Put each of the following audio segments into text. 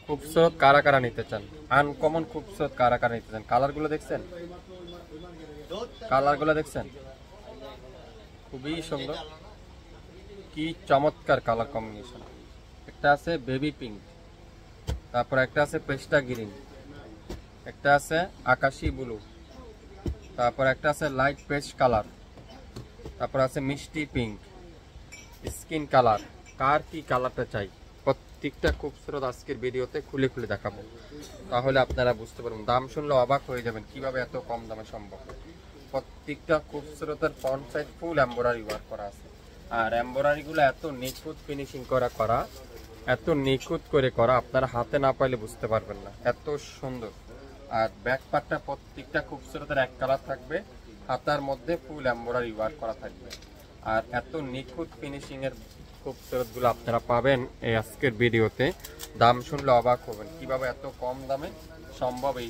খুবসুরত কারা কারা নিতে চান, আনকমন খুবসুরত কারা কারা নিতে চান। কালারগুলো দেখছেন, কালারগুলো দেখছেন, খুবই সুন্দর, কি চমৎকার কালার কম্বিনেশন। একটা আছে বেবি পিঙ্ক, তারপর একটা আছে পেস্টা গ্রিন, একটা আছে আকাশি ব্লু, তারপর একটা আছে লাইট পেস্ট কালার, তারপর আছে মিষ্টি পিঙ্ক, স্কিন কালার। কার কি কালারটা চাই প্রত্যেকটা খুবসুরত আজকের ভিডিওতে খুলে খুলে দেখাবো, তাহলে আপনারা বুঝতে পারবেন। দাম শুনলে অবাক হয়ে যাবেন কিভাবে এত কম দামে সম্ভব। প্রত্যেকটা খুবসুরতের front side full embroidery work করা আছে, আর এমব্রয়ডারি গুলো এত নিখুঁত ফিনিশিং করা এত নিখুঁত করে করা, আপনারা হাতে না পাইলে বুঝতে পারবেন না, এত সুন্দর। আর ব্যাক পার্টটা প্রত্যেকটা খুবসুরতের এক কালার থাকবে, হাতার মধ্যে ফুল এমব্রয়ডারি ওয়ার্ক করা থাকবে। আর এত নিখুঁত ফিনিশিং এর খুবসুরত গুলো আপনারা পাবেন এই আজকের ভিডিওতে। দাম শুনলে অবাক হবেন কিভাবে এত কম দামে সম্ভব এই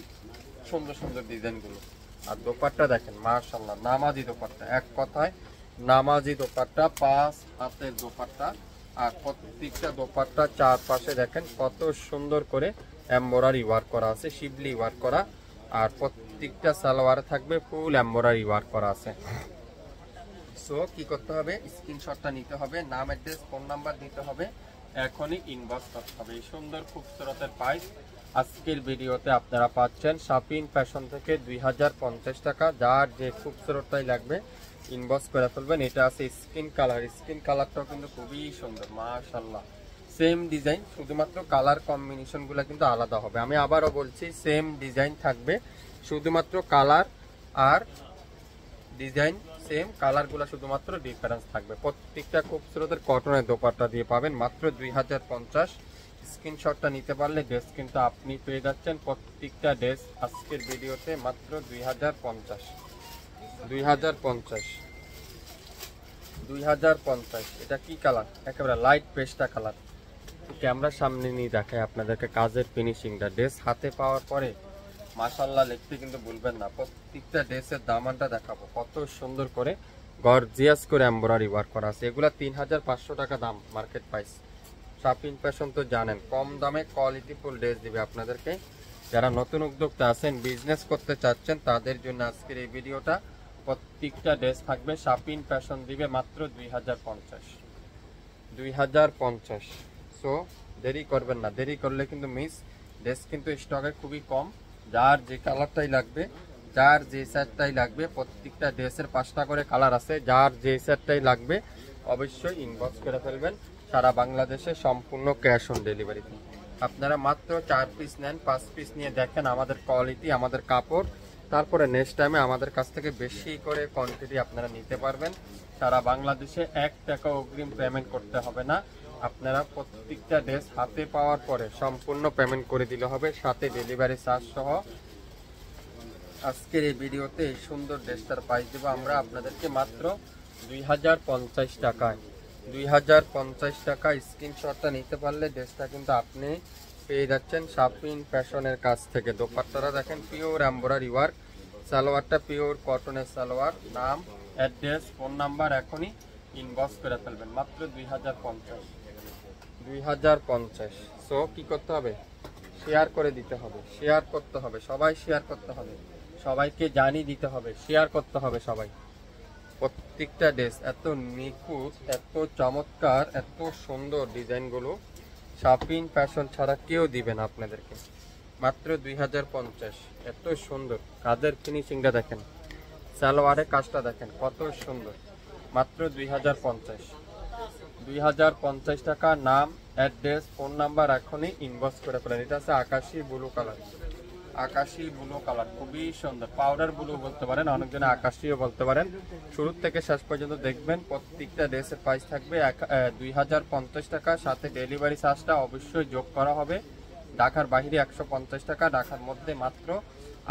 সুন্দর সুন্দর ডিজাইন গুলো। আর দোপাট্টা দেখেন, মাশাআল্লাহ নামাজি দোপাট্টা, এক কথায় নামাজি দোপাট্টা, 5 হাতের দোপাট্টা। আর প্রত্যেকটা দোপাট্টা চারপাশে দেখেন কত সুন্দর করে এমব্রয়ডারি ওয়ার্ক করা আছে, শিবলি ওয়ার্ক করা। আর প্রত্যেকটা সালোয়ারে থাকবে ফুল এমব্রয়ডারি ওয়ার্ক করা আছে। সো কি করতে হবে, স্ক্রিনশটটা নিতে হবে, নাম অ্যাড্রেস ফোন নাম্বার দিতে হবে, এখনই ইনবক্স করতে হবে। এই সুন্দর খুবসুরতের প্রাইস আজকের ভিডিওতে আপনারা পাচ্ছেন শাপিন ফ্যাশন থেকে 2050 টাকা। যার যে খুবসুরতটাই লাগবে ইনবক্স করে ফেলবেন। এটা আছে স্কিন কালার, স্কিন কালারটাও কিন্তু খুবই সুন্দর মাশাআল্লাহ। সেম ডিজাইন, শুধুমাত্র কালার কম্বিনেশনগুলো কিন্তু আলাদা হবে। আমি আবারও বলছি, সেম ডিজাইন থাকবে, শুধুমাত্র কালার আর ডিজাইন সেম, কালারগুলো শুধুমাত্র ডিফারেন্স থাকবে। প্রত্যেকটা খুবসুরতের কটনের দোপাট্টা দিয়ে পাবেন মাত্র 2050। স্ক্রিনশটটা নিতে পারলে ড্রেস কিন্তু আপনি পেয়ে যাচ্ছেন প্রত্যেকটা ড্রেস আজকের ভিডিওতে মাত্র 2050। 2050। এটা কি কালার, একেবারে লাইট পেস্টা কালার। ক্যামেরার সামনে নিয়ে দেখায় আপনাদেরকে কাজের ফিনিশিংটা। ড্রেস হাতে পাওয়ার পরে মাশাআল্লাহ লিখতে কিন্তু ভুলবেন না। প্রত্যেকটা ড্রেসের দামানটা দেখাবো, কত সুন্দর করে গর্জিয়াস করে এমব্রয়ডারি ওয়ার্ক করা আছে। এগুলা 3500 টাকা দাম মার্কেট প্রাইস। শাপিন ফ্যাশন তো জানেন কম দামে কোয়ালিটিফুল ড্রেস দিবে আপনাদেরকে। যারা নতুন উদ্যোক্তা আছেন, বিজনেস করতে চাচ্ছেন, তাদের জন্য আজকের এই ভিডিওটা। প্রত্যেকটা ড্রেস থাকবে শাপিন ফ্যাশন দিবে মাত্র 2050। সো দেরি করবেন না, দেরি করলে কিন্তু মিস। ড্রেস কিন্তু স্টকে খুবই কম। যার যে কালারটাই লাগবে, যার যে সেটটাই লাগবে, প্রত্যেকটা ড্রেসের 5টা করে কালার আছে, যার যে সেটটাই লাগবে অবশ্যই ইনবক্স করে ফেলবেন। সারা বাংলাদেশে সম্পূর্ণ ক্যাশ অন ডেলিভারিতে। আপনারা মাত্র 4 পিস নেন, 5 পিস নিয়ে দেখেন আমাদের কোয়ালিটি, আমাদের কাপড়, তারপরে নেক্সট টাইমে আমাদের কাছ থেকে বেশি করে কোয়ান্টিটি আপনারা নিতে পারবেন। সারা বাংলাদেশে 1 টাকা অগ্রিম পেমেন্ট করতে হবে না। আপনারা প্রত্যেকটা ড্রেস হাতে পাওয়ার পরে সম্পূর্ণ পেমেন্ট করে দিলে হবে, সাথে ডেলিভারি চার্জ সহ। আজকের এই ভিডিওতে এই সুন্দর ড্রেসটার প্রাইস দেবো আমরা আপনাদেরকে মাত্র 2050 টাকায়। 2050 টাকা। স্ক্রিনশটটা নিতে পারলে ড্রেসটা কিন্তু আপনি পেয়ে যাচ্ছেন শাপিন ফ্যাশনের কাছ থেকে। দোপাট্টাটা দেখেন পিওর এমব্রয়ডারি ওয়ার্ক, সালোয়ারটা পিওর কটনের সালোয়ার। নাম অ্যাড্রেস ফোন নাম্বার এখনই ইনবক্স করে ফেলবেন মাত্র 2050। সো কি করতে হবে, শেয়ার করে দিতে হবে, শেয়ার করতে হবে, সবাই শেয়ার করতে হবে, সবাইকে জানিয়ে দিতে হবে, শেয়ার করতে হবে সবাই। প্রত্যেকটা ড্রেস এত নিখুঁত, এত চমৎকার, এত সুন্দর ডিজাইনগুলো শাপিন ফ্যাশন ছাড়া কেউ দিবে না আপনাদেরকে। মাত্র 2050। এত সুন্দর কাজের ফিনিশিংটা দেখেন, সালোয়ারে কাজটা দেখেন কত সুন্দর। মাত্র 2050 টাকা। নাম অ্যাড্রেস ফোন নাম্বার এখনই ইনবক্স করে ফেলেন। এটা আছে আকাশি ব্লু কালার, আকাশি ব্লু কালার খুবই সুন্দর, পাউডার ব্লু বলতে পারেন, অনেকজনে আকাশিও বলতে পারেন। শুরু থেকে শেষ পর্যন্ত দেখবেন প্রত্যেকটা ড্রেসের প্রাইস থাকবে 2050 টাকা, সাথে ডেলিভারি চার্জটা অবশ্যই যোগ করা হবে। ঢাকার বাইরে 150 টাকা, ঢাকার মধ্যে মাত্র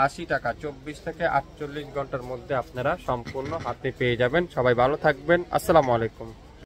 80 টাকা। 24 থেকে 48 ঘন্টার মধ্যে আপনারা সম্পূর্ণ হাতে পেয়ে যাবেন। সবাই ভালো থাকবেন, আসসালামু আলাইকুম।